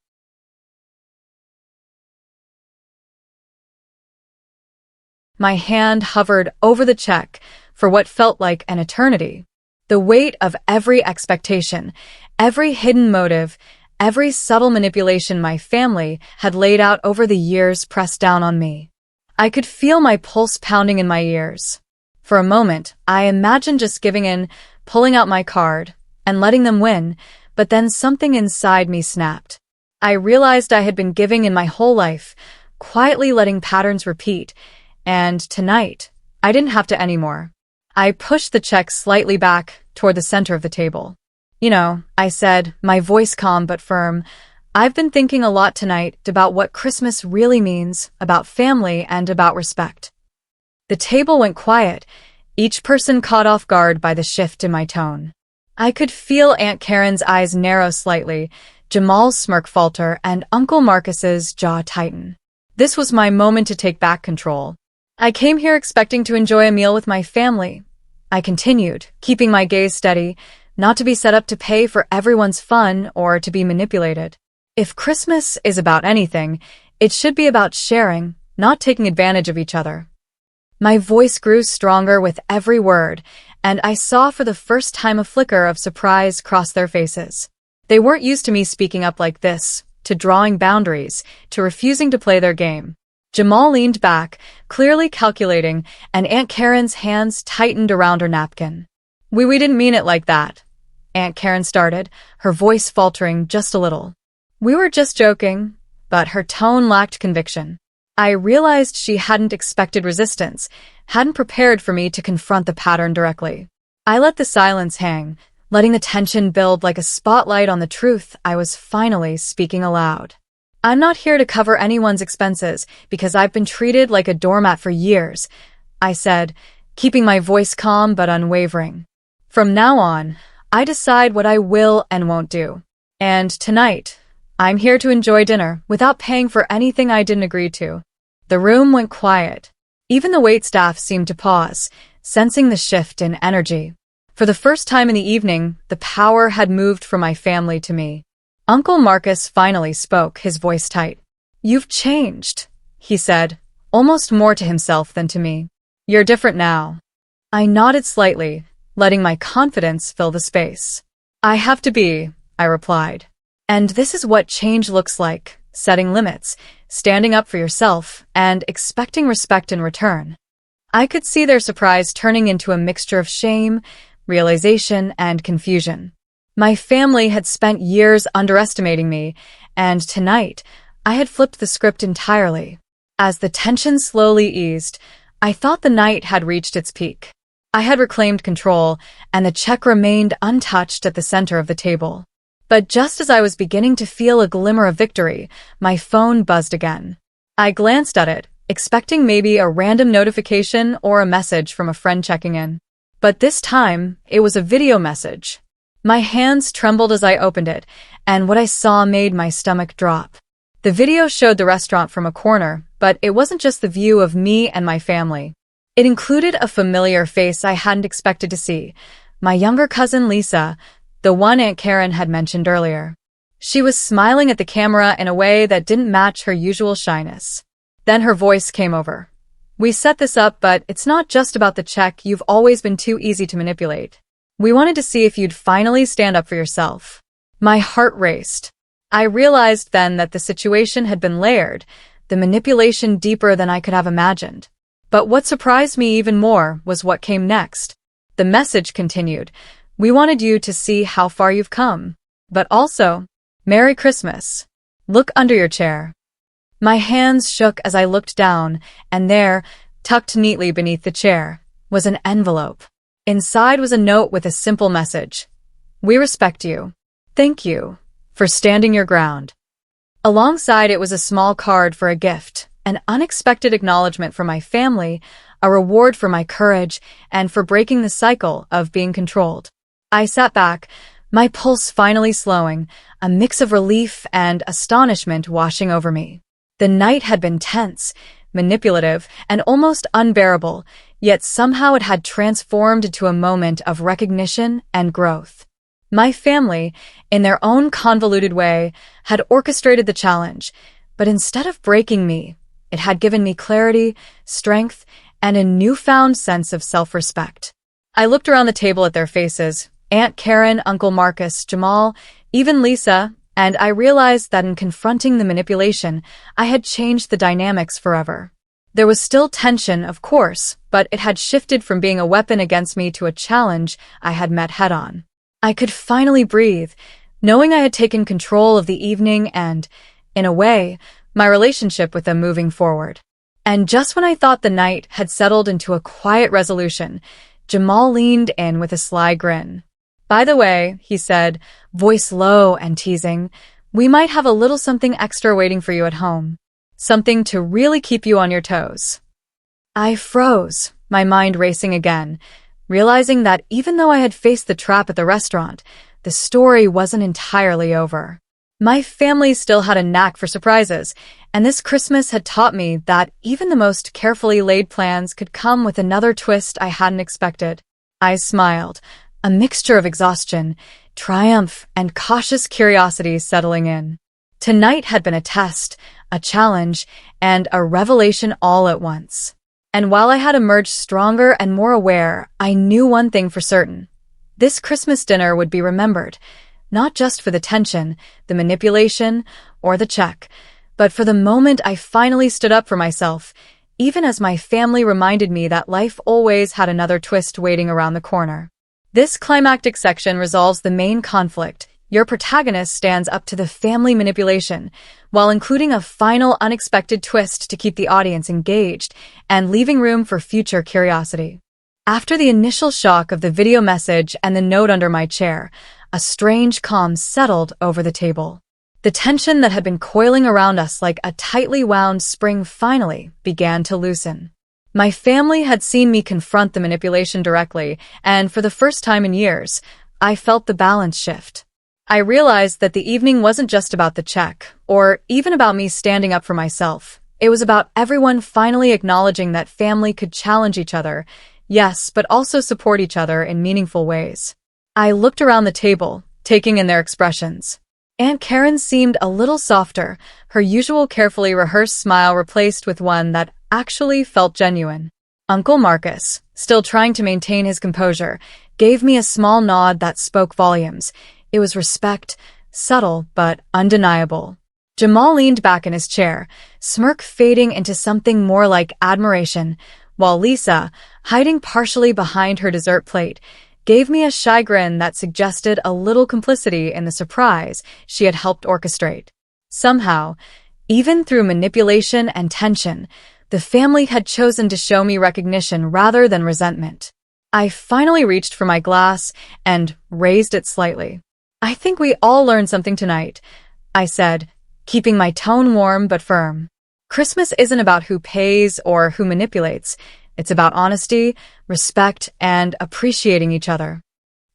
My hand hovered over the check for what felt like an eternity. The weight of every expectation, every hidden motive, every subtle manipulation my family had laid out over the years pressed down on me. I could feel my pulse pounding in my ears. For a moment, I imagined just giving in, pulling out my card, and letting them win, but then something inside me snapped. I realized I had been giving in my whole life, quietly letting patterns repeat, and tonight, I didn't have to anymore. I pushed the check slightly back toward the center of the table. "You know," I said, my voice calm but firm, "I've been thinking a lot tonight about what Christmas really means, about family and about respect." The table went quiet, each person caught off guard by the shift in my tone. I could feel Aunt Karen's eyes narrow slightly, Jamal's smirk falter, and Uncle Marcus's jaw tighten. This was my moment to take back control. "I came here expecting to enjoy a meal with my family," I continued, keeping my gaze steady, "not to be set up to pay for everyone's fun or to be manipulated. If Christmas is about anything, it should be about sharing, not taking advantage of each other." My voice grew stronger with every word, and I saw for the first time a flicker of surprise cross their faces. They weren't used to me speaking up like this, to drawing boundaries, to refusing to play their game. Jamal leaned back, clearly calculating, and Aunt Karen's hands tightened around her napkin. We didn't mean it like that," Aunt Karen started, her voice faltering just a little. "We were just joking," but her tone lacked conviction. I realized she hadn't expected resistance, hadn't prepared for me to confront the pattern directly. I let the silence hang, letting the tension build like a spotlight on the truth I was finally speaking aloud. "I'm not here to cover anyone's expenses because I've been treated like a doormat for years," I said, keeping my voice calm but unwavering. "From now on, I decide what I will and won't do. And tonight, I'm here to enjoy dinner without paying for anything I didn't agree to." The room went quiet. Even the waitstaff seemed to pause, sensing the shift in energy. For the first time in the evening, the power had moved from my family to me. Uncle Marcus finally spoke, his voice tight. "You've changed," he said, almost more to himself than to me. "You're different now." I nodded slightly, letting my confidence fill the space. "I have to be," I replied. "And this is what change looks like, setting limits, standing up for yourself, and expecting respect in return." I could see their surprise turning into a mixture of shame, realization, and confusion. My family had spent years underestimating me, and tonight, I had flipped the script entirely. As the tension slowly eased, I thought the night had reached its peak. I had reclaimed control, and the check remained untouched at the center of the table. But just as I was beginning to feel a glimmer of victory, my phone buzzed again. I glanced at it, expecting maybe a random notification or a message from a friend checking in. But this time, it was a video message. My hands trembled as I opened it, and what I saw made my stomach drop. The video showed the restaurant from a corner, but it wasn't just the view of me and my family. It included a familiar face I hadn't expected to see, my younger cousin Lisa, the one Aunt Karen had mentioned earlier. She was smiling at the camera in a way that didn't match her usual shyness. Then her voice came over. "We set this up, but it's not just about the check. You've always been too easy to manipulate. We wanted to see if you'd finally stand up for yourself." My heart raced. I realized then that the situation had been layered, the manipulation deeper than I could have imagined. But what surprised me even more was what came next. The message continued. "We wanted you to see how far you've come. But also, Merry Christmas. Look under your chair." My hands shook as I looked down, and there, tucked neatly beneath the chair, was an envelope. Inside was a note with a simple message. "We respect you. Thank you for standing your ground." Alongside it was a small card for a gift, an unexpected acknowledgement from my family, a reward for my courage, and for breaking the cycle of being controlled. I sat back, my pulse finally slowing, a mix of relief and astonishment washing over me. The night had been tense, manipulative, and almost unbearable, yet somehow it had transformed into a moment of recognition and growth. My family, in their own convoluted way, had orchestrated the challenge, but instead of breaking me, it had given me clarity, strength, and a newfound sense of self-respect. I looked around the table at their faces, Aunt Karen, Uncle Marcus, Jamal, even Lisa, and I realized that in confronting the manipulation, I had changed the dynamics forever. There was still tension, of course, but it had shifted from being a weapon against me to a challenge I had met head-on. I could finally breathe, knowing I had taken control of the evening and, in a way, my relationship with them moving forward. And just when I thought the night had settled into a quiet resolution, Jamal leaned in with a sly grin. "By the way," he said, voice low and teasing, "we might have a little something extra waiting for you at home. Something to really keep you on your toes." I froze, my mind racing again, realizing that even though I had faced the trap at the restaurant, the story wasn't entirely over. My family still had a knack for surprises, and this Christmas had taught me that even the most carefully laid plans could come with another twist I hadn't expected. I smiled, a mixture of exhaustion, triumph, and cautious curiosity settling in. Tonight had been a test, a challenge, and a revelation all at once. And while I had emerged stronger and more aware, I knew one thing for certain. This Christmas dinner would be remembered, not just for the tension, the manipulation, or the check, but for the moment I finally stood up for myself, even as my family reminded me that life always had another twist waiting around the corner. This climactic section resolves the main conflict. Your protagonist stands up to the family manipulation, while including a final unexpected twist to keep the audience engaged and leaving room for future curiosity. After the initial shock of the video message and the note under my chair, a strange calm settled over the table. The tension that had been coiling around us like a tightly wound spring finally began to loosen. My family had seen me confront the manipulation directly, and for the first time in years, I felt the balance shift. I realized that the evening wasn't just about the check, or even about me standing up for myself. It was about everyone finally acknowledging that family could challenge each other, yes, but also support each other in meaningful ways. I looked around the table, taking in their expressions. Aunt Karen seemed a little softer, her usual carefully rehearsed smile replaced with one that actually felt genuine. Uncle Marcus, still trying to maintain his composure, gave me a small nod that spoke volumes. It was respect, subtle but undeniable. Jamal leaned back in his chair, smirk fading into something more like admiration, while Lisa, hiding partially behind her dessert plate, gave me a shy grin that suggested a little complicity in the surprise she had helped orchestrate. Somehow, even through manipulation and tension, the family had chosen to show me recognition rather than resentment. I finally reached for my glass and raised it slightly. "I think we all learned something tonight," I said, keeping my tone warm but firm. Christmas isn't about who pays or who manipulates. It's about honesty, respect, and appreciating each other.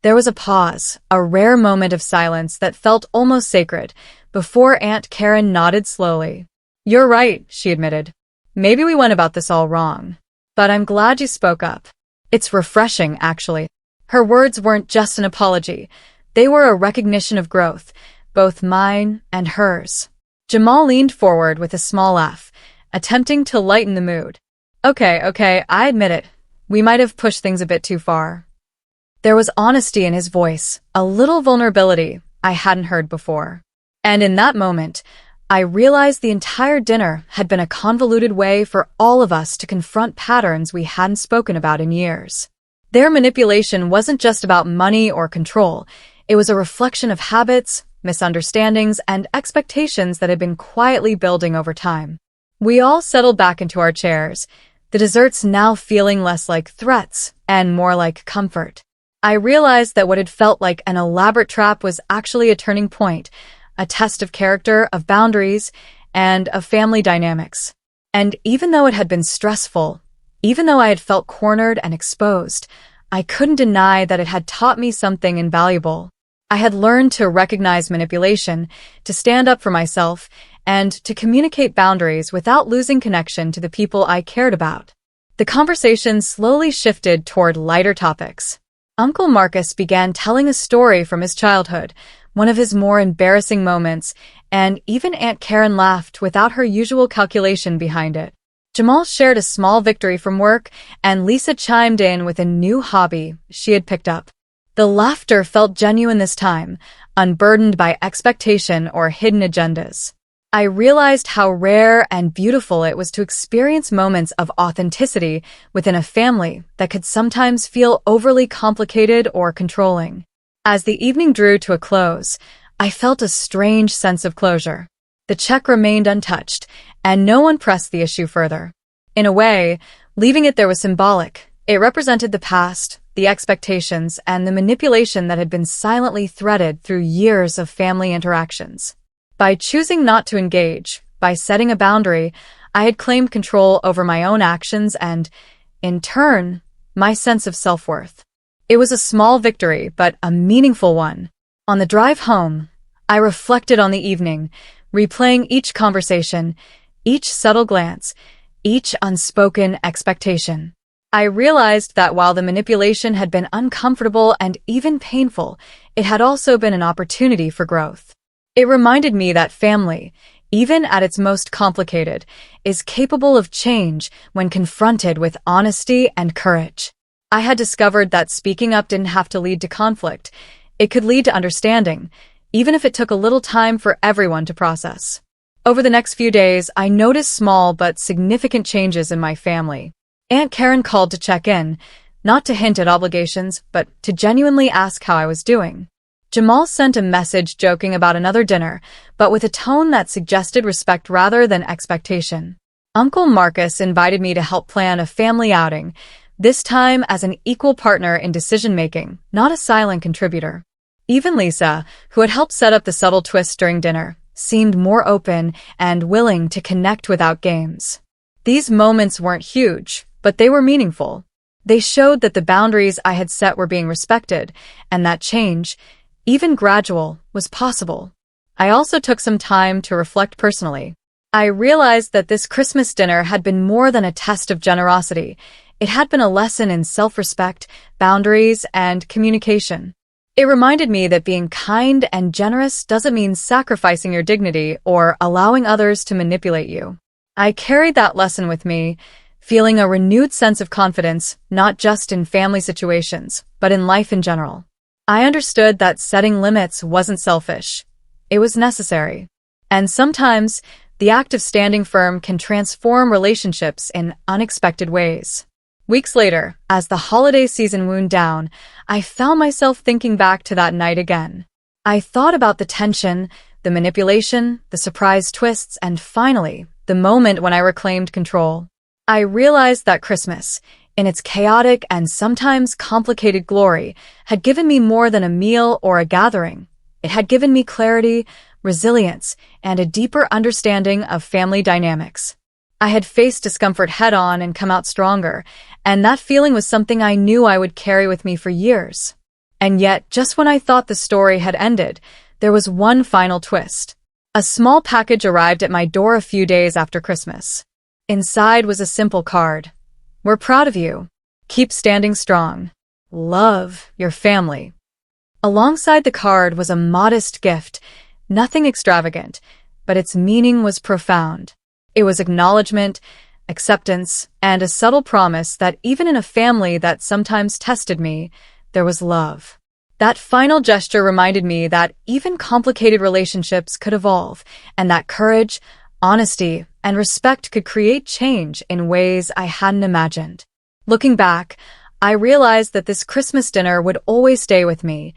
There was a pause, a rare moment of silence that felt almost sacred, before Aunt Karen nodded slowly. "You're right," she admitted. "Maybe we went about this all wrong. But I'm glad you spoke up. It's refreshing, actually." Her words weren't just an apology. They were a recognition of growth, both mine and hers. Jamal leaned forward with a small laugh, attempting to lighten the mood. Okay, I admit it. We might have pushed things a bit too far." There was honesty in his voice, a little vulnerability I hadn't heard before. And in that moment, I realized the entire dinner had been a convoluted way for all of us to confront patterns we hadn't spoken about in years. Their manipulation wasn't just about money or control. It was a reflection of habits, misunderstandings, and expectations that had been quietly building over time. We all settled back into our chairs, the desserts now feeling less like threats and more like comfort. I realized that what had felt like an elaborate trap was actually a turning point, a test of character, of boundaries, and of family dynamics. And even though it had been stressful, even though I had felt cornered and exposed, I couldn't deny that it had taught me something invaluable. I had learned to recognize manipulation, to stand up for myself, and to communicate boundaries without losing connection to the people I cared about. The conversation slowly shifted toward lighter topics. Uncle Marcus began telling a story from his childhood, one of his more embarrassing moments, and even Aunt Karen laughed without her usual calculation behind it. Jamal shared a small victory from work, and Lisa chimed in with a new hobby she had picked up. The laughter felt genuine this time, unburdened by expectation or hidden agendas. I realized how rare and beautiful it was to experience moments of authenticity within a family that could sometimes feel overly complicated or controlling. As the evening drew to a close, I felt a strange sense of closure. The check remained untouched, and no one pressed the issue further. In a way, leaving it there was symbolic. It represented the past, the expectations, and the manipulation that had been silently threaded through years of family interactions. By choosing not to engage, by setting a boundary, I had claimed control over my own actions and, in turn, my sense of self-worth. It was a small victory, but a meaningful one. On the drive home, I reflected on the evening, replaying each conversation, each subtle glance, each unspoken expectation. I realized that while the manipulation had been uncomfortable and even painful, it had also been an opportunity for growth. It reminded me that family, even at its most complicated, is capable of change when confronted with honesty and courage. I had discovered that speaking up didn't have to lead to conflict. It could lead to understanding, even if it took a little time for everyone to process. Over the next few days, I noticed small but significant changes in my family. Aunt Karen called to check in, not to hint at obligations, but to genuinely ask how I was doing. Jamal sent a message joking about another dinner, but with a tone that suggested respect rather than expectation. Uncle Marcus invited me to help plan a family outing, this time as an equal partner in decision-making, not a silent contributor. Even Lisa, who had helped set up the subtle twists during dinner, seemed more open and willing to connect without games. These moments weren't huge, but they were meaningful. They showed that the boundaries I had set were being respected, and that change, even gradual, was possible. I also took some time to reflect personally. I realized that this Christmas dinner had been more than a test of generosity. It had been a lesson in self-respect, boundaries, and communication. It reminded me that being kind and generous doesn't mean sacrificing your dignity or allowing others to manipulate you. I carried that lesson with me, feeling a renewed sense of confidence, not just in family situations, but in life in general. I understood that setting limits wasn't selfish. It was necessary. And sometimes, the act of standing firm can transform relationships in unexpected ways. Weeks later, as the holiday season wound down, I found myself thinking back to that night again. I thought about the tension, the manipulation, the surprise twists, and finally, the moment when I reclaimed control. I realized that Christmas, in its chaotic and sometimes complicated glory, had given me more than a meal or a gathering. It had given me clarity, resilience, and a deeper understanding of family dynamics. I had faced discomfort head-on and come out stronger, and that feeling was something I knew I would carry with me for years. And yet, just when I thought the story had ended, there was one final twist. A small package arrived at my door a few days after Christmas. Inside was a simple card. "We're proud of you. Keep standing strong. Love, your family." Alongside the card was a modest gift, nothing extravagant, but its meaning was profound. It was acknowledgement, acceptance, and a subtle promise that even in a family that sometimes tested me, there was love. That final gesture reminded me that even complicated relationships could evolve, and that courage, honesty, and respect could create change in ways I hadn't imagined. Looking back, I realized that this Christmas dinner would always stay with me,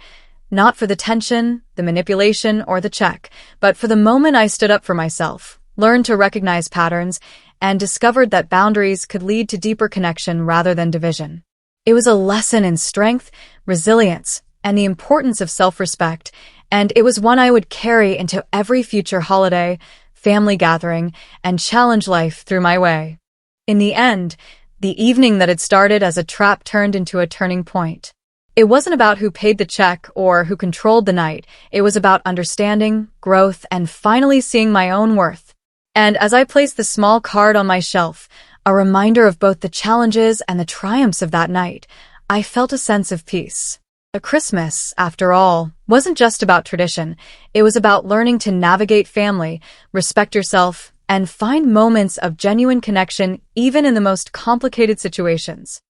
not for the tension, the manipulation, or the check, but for the moment I stood up for myself, learned to recognize patterns, and discovered that boundaries could lead to deeper connection rather than division. It was a lesson in strength, resilience, and the importance of self-respect, and it was one I would carry into every future holiday, family gathering, and challenge life through my way. In the end, the evening that had started as a trap turned into a turning point. It wasn't about who paid the check or who controlled the night. It was about understanding, growth, and finally seeing my own worth. And as I placed the small card on my shelf, a reminder of both the challenges and the triumphs of that night, I felt a sense of peace. A Christmas, after all, wasn't just about tradition. It was about learning to navigate family, respect yourself, and find moments of genuine connection even in the most complicated situations.